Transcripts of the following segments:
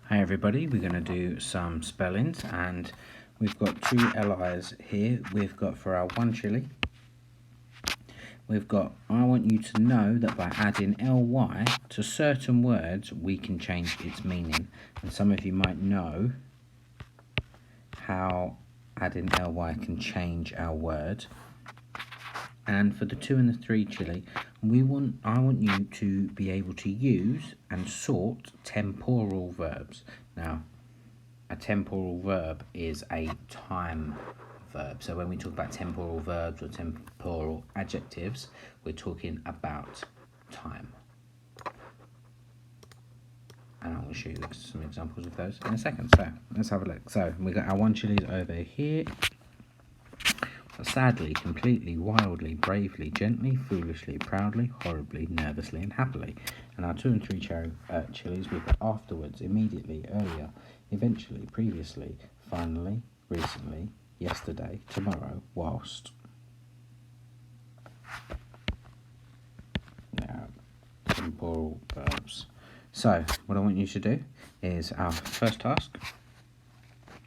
Hi everybody, we're going to do some spellings, and we've got two LIs here. We've got for our one chili, we've got I want you to know that by adding ly to certain words we can change its meaning. And some of you might know how adding ly can change our word. And for the 2 and the 3 chili, I want you to be able to use and sort temporal verbs. Now, a temporal verb is a time verb. So when we talk about temporal verbs or temporal adjectives, we're talking about time. And I will show you some examples of those in a second. So let's have a look. So we got our one chilies over here. Sadly, completely, wildly, bravely, gently, foolishly, proudly, horribly, nervously, and happily. And our 2 and 3 chilies, we've got afterwards, immediately, earlier, eventually, previously, finally, recently, yesterday, tomorrow, whilst. Now, temporal verbs. So, what I want you to do is our first task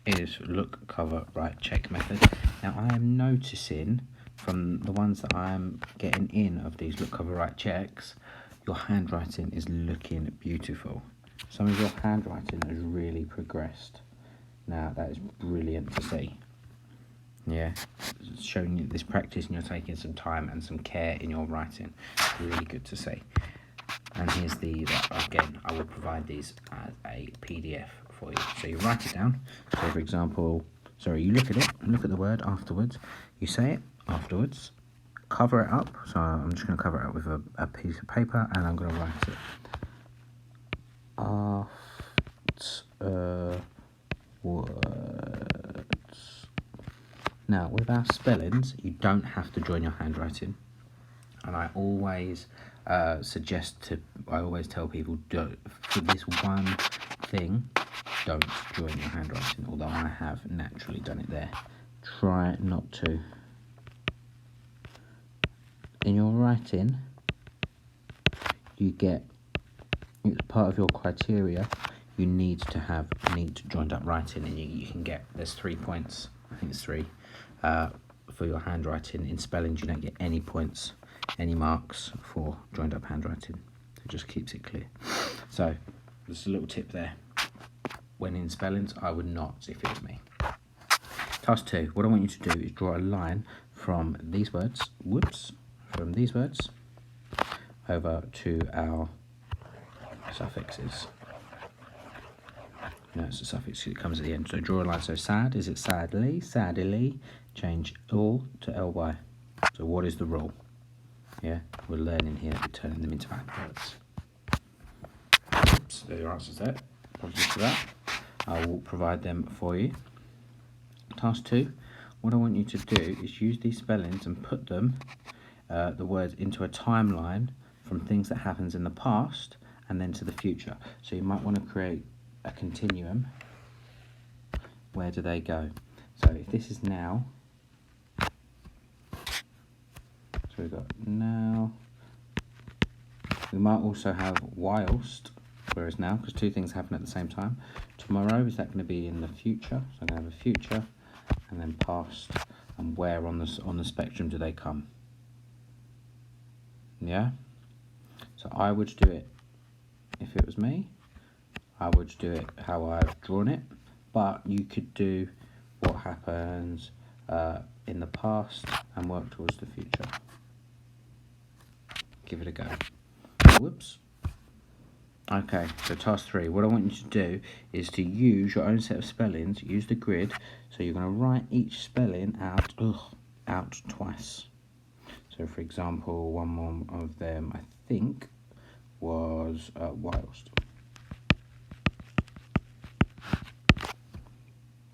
is look, cover, write, check method. Now I am noticing from the ones that I am getting in of these look, cover, write checks, your handwriting is looking beautiful. Some of your handwriting has really progressed. Now that is brilliant to see. Yeah, it's showing you this practice and you're taking some time and some care in your writing. Really good to see. And here's again, I will provide these as a PDF for you. So you write it down. So for example, you look at it, look at the word afterwards, you say it afterwards, cover it up. So I'm just going to cover it up with a piece of paper and I'm going to write it. Afterwards. Now with our spellings, you don't have to join your handwriting. And I always I always tell people, for this one thing, don't join your handwriting, although I have naturally done it there. Try not to. In your writing, you get, it's part of your criteria, you need to have neat joined up writing, and you can get, there's 3 points, I think it's 3, for your handwriting. In spellings, you don't get any points, any marks for joined up handwriting. It just keeps it clear. So just a little tip there. When in spellings, I would not if it was me. Task 2, what I want you to do is draw a line from these words, from these words over to our suffixes. No, it's a suffix, it comes at the end. So draw a line. So sad, is it sadly, saddily? Change all to ly. So what is the rule? Yeah, we're learning here, we're turning them into adverbs. So your answer's there. Apologies for that. I will provide them for you. Task 2, what I want you to do is use these spellings and put them, the words, into a timeline from things that happens in the past and then to the future. So you might want to create a continuum. Where do they go? So if this is now, so we've got now, we might also have whilst, whereas now, because 2 things happen at the same time. Tomorrow, is that going to be in the future? So I'm going to have a future, and then past, and where on the spectrum do they come? Yeah? So I would do it, if it was me, I would do it how I've drawn it, but you could do what happens in the past and work towards the future. Give it a go. Whoops. Okay, so task 3, what I want you to do is to use your own set of spellings, use the grid, so you're going to write each spelling out twice. So for example, one more of them, I think, was whilst.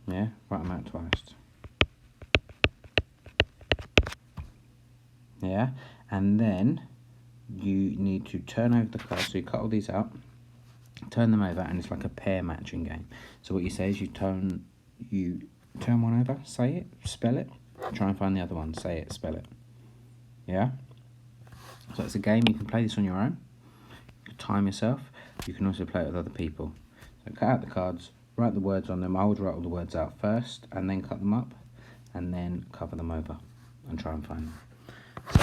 Yeah, write them out twice. Yeah, and then you need to turn over the cards. So you cut all these out, turn them over, and it's like a pair matching game. So what you say is you turn one over, say it, spell it, try and find the other one, say it, spell it. Yeah? So it's a game, you can play this on your own, you can time yourself, you can also play it with other people. So cut out the cards, write the words on them. I would write all the words out first and then cut them up and then cover them over and try and find them. So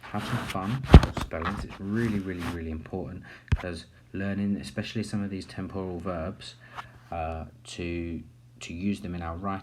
have some fun with spellings. It's really, really, really important, because learning, especially some of these temporal verbs, to use them in our writing